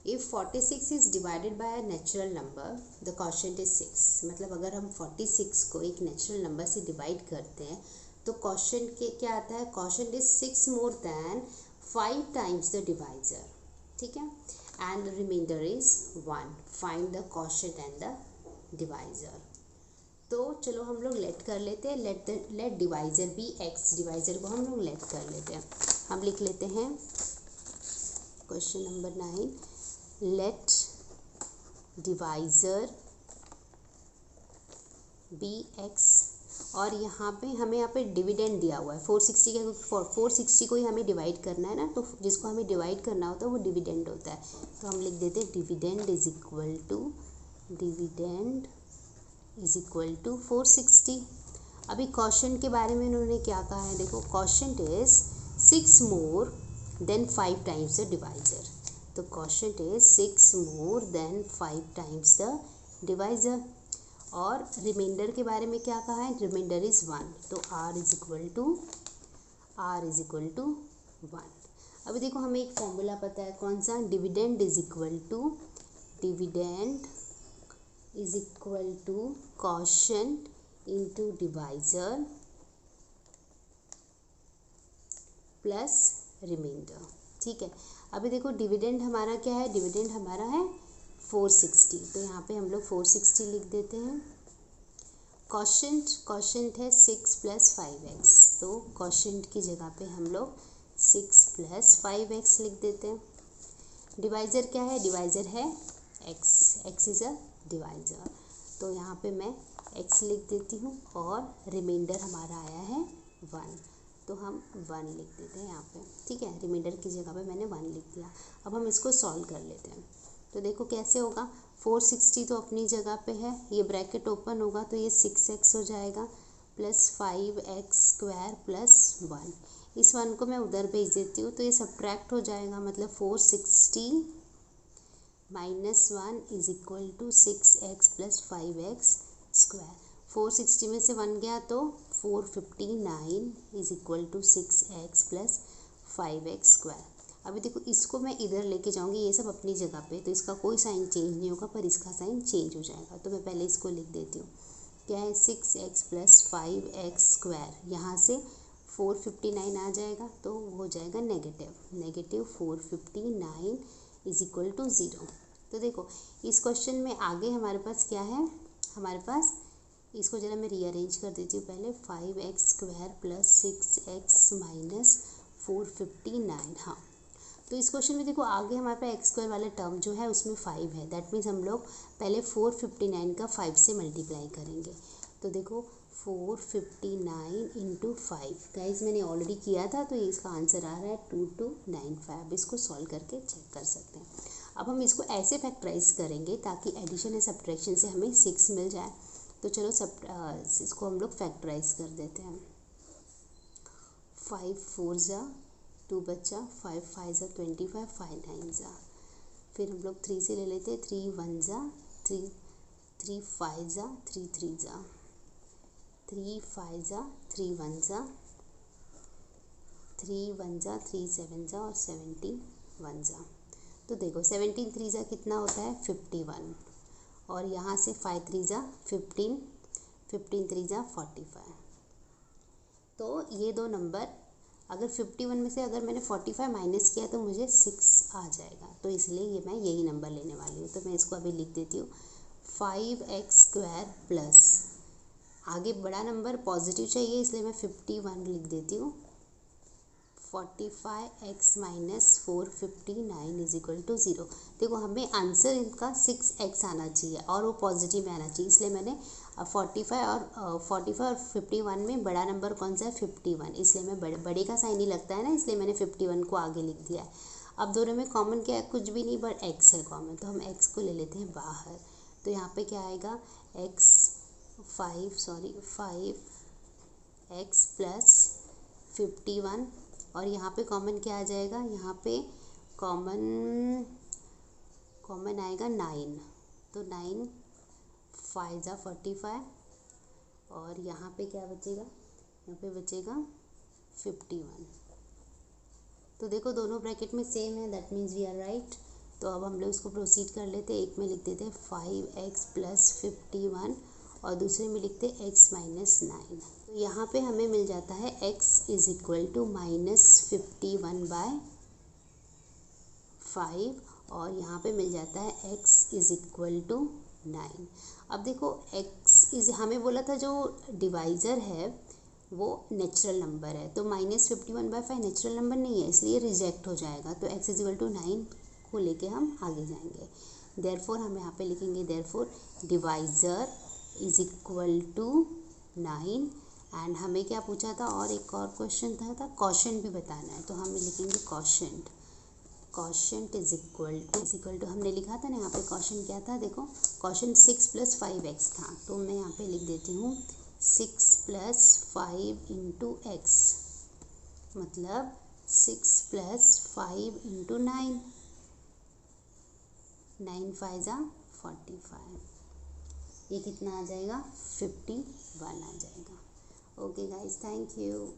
If 46 is divided by a natural number the quotient is 6। मतलब अगर हम 46 को एक नेचुरल नंबर से डिवाइड करते हैं तो क्वोशिएंट के क्या आता है, quotient is 6 more than 5 times the divisor, ठीक है, and remainder is 1। Find the quotient and the divisor. तो चलो हम लोग लेट कर लेते हैं, let divisor be x, divisor को हम लोग लेट कर लेते हैं। हम लिख लेते हैं question number 9, let divisor be x, और यहाँ पे हमें यहाँ पे डिविडेंड दिया हुआ है 460 का, क्योंकि 460 को ही हमें डिवाइड करना है ना, तो जिसको हमें डिवाइड करना होता है वो डिविडेंड होता है। तो हम लिख देते हैं डिविडेंड इज इक्वल टू 460। अभी क्वोशिएंट के बारे में उन्होंने क्या कहा है, देखो quotient is 6 more than 5 times the divisor. तो quotient is 6 more than 5 times the divisor. और रिमाइंडर के बारे में क्या कहा है, रिमाइंडर इज 1। तो r इज इक्वल टू 1। अभी देखो हमें एक फॉर्मूला पता है, कौन सा, dividend is equal to quotient into divisor plus remainder, ठीक है। अभी देखो डिविडेंड हमारा क्या है, डिविडेंड हमारा है 460, तो यहाँ पे हम लोग 460 लिख देते हैं। क्वोशिएंट है 6 + 5x, तो क्वोशिएंट की जगह पे हम लोग 6 + 5x लिख देते हैं। डिवाइजर क्या है, डिवाइजर है x इज़ अ डिवाइजर, तो यहाँ पे मैं x लिख देती हूँ, और रिमाइंडर हमारा आया है 1, तो हम 1 लिख देते हैं यहाँ पे, ठीक है। रिमाइंडर की जगह पे मैंने 1 लिख दिया। अब हम इसको सॉल्व कर लेते हैं। तो देखो कैसे होगा, 460 तो अपनी जगह पे है, ये ब्रैकेट ओपन होगा तो ये 6x हो जाएगा प्लस 5x² प्लस 1। इस 1 को मैं उधर भेज देती हूँ तो ये सब्ट्रैक्ट हो जाएगा, मतलब 460 - 1 is equal to 6x plus 5x²। 460 में से 1 गया तो 459 is equal to 6x plus 5x²। अभी देखो इसको मैं इधर लेके जाऊंगी, ये सब अपनी जगह पे, तो इसका कोई साइन चेंज नहीं होगा, पर इसका साइन चेंज हो जाएगा। तो मैं पहले इसको लिख देती हूँ, क्या है 6x प्लस 5x², यहाँ से 459 आ जाएगा तो वो हो जाएगा नेगेटिव 459 इज इक्वल टू 0। तो देखो इस क्वेश्चन में आगे हमारे पास क्या है, हमारे पास, इसको जरा मैं रीअरेंज कर देती हूँ पहले, 5x² प्लस 6x माइनस 459। हाँ, तो इस क्वेश्चन में देखो आगे हमारे पास x² वाला टर्म जो है उसमें 5 है, दैट मीन्स हम लोग पहले 459 का 5 से मल्टीप्लाई करेंगे। तो देखो 459 इंटू 5, गाइज मैंने ऑलरेडी किया था, तो इसका आंसर आ रहा है 2295। अब इसको सॉल्व करके चेक कर सकते हैं। अब हम इसको ऐसे फैक्टराइज करेंगे ताकि एडिशन या सब्ट्रैक्शन से हमें 6 मिल जाए। तो चलो इसको हम लोग फैक्टराइज कर देते हैं। 5 4 जा 2 बचा, 5 5 जा 25, 5 9 जा, फिर हम लोग 3 से ले लेते हैं, 3 1 जा 3, 3 5 जा 3 3 जा, 3 5 जा 3 1 जा, 3 1 जा 3 7 जा, और 17 1 जा। तो देखो 17 3 जा कितना होता है 51, और यहाँ से 5 3 जा 15, 15 3 जा 45। तो ये दो नंबर, अगर 51 में से अगर मैंने 45 माइनस किया तो मुझे 6 आ जाएगा, तो इसलिए ये मैं यही नंबर लेने वाली हूँ। तो मैं इसको अभी लिख देती हूँ 5x² प्लस, आगे बड़ा नंबर पॉजिटिव चाहिए इसलिए मैं 51 लिख देती हूँ, 45x minus 459 is equal to 0। देखो हमें आंसर इनका 6x आना चाहिए और वो पॉजिटिव में आना चाहिए, इसलिए मैंने 45 और 51 में बड़ा नंबर कौन सा है 51, इसलिए मैं बड़े का साइन ही लगता है ना, इसलिए मैंने 51 को आगे लिख दिया है। अब दोनों में कॉमन क्या है, कुछ भी नहीं, बट x है कॉमन, तो हम x को ले लेते हैं बाहर। तो यहाँ पे क्या आएगा 5x प्लस 51, और यहाँ पे कॉमन क्या आ जाएगा, यहाँ पे कॉमन आएगा 9, तो 9 5 जा 45, और यहाँ पे क्या बचेगा, यहाँ पे बचेगा 51। तो देखो दोनों ब्रैकेट में सेम है, that means we are right. तो अब हम लोग इसको प्रोसीड कर लेते। एक में लिख देते 5x + 51 और दूसरे में लिखते x - 9। तो यहाँ पे हमें मिल जाता है x = -51/5 और यहाँ पे मिल जाता है x = 9। अब देखो हमें बोला था जो डिवाइज़र है वो नेचुरल नंबर है, तो -51/5 नेचुरल नंबर नहीं है, इसलिए रिजेक्ट हो जाएगा। तो x = 9 को लेके हम आगे जाएंगे। देयरफॉर हम यहाँ पे लिखेंगे देयरफॉर डिवाइज़र = 9। एंड हमें क्या पूछा था, और एक और क्वेश्चन था क्वोशंट भी बताना है, तो हम लिखेंगे क्वोशंट = हमने लिखा था ना यहाँ पे क्वोशंट क्या था, देखो क्वोशंट 6 + 5x था, तो मैं यहाँ पे लिख देती हूँ 6 + 5 × x, मतलब 6 + 5 × 9, 9 × 5 = 45। ये कितना आ जाएगा, 51 आ जाएगा। Okay guys, thank you.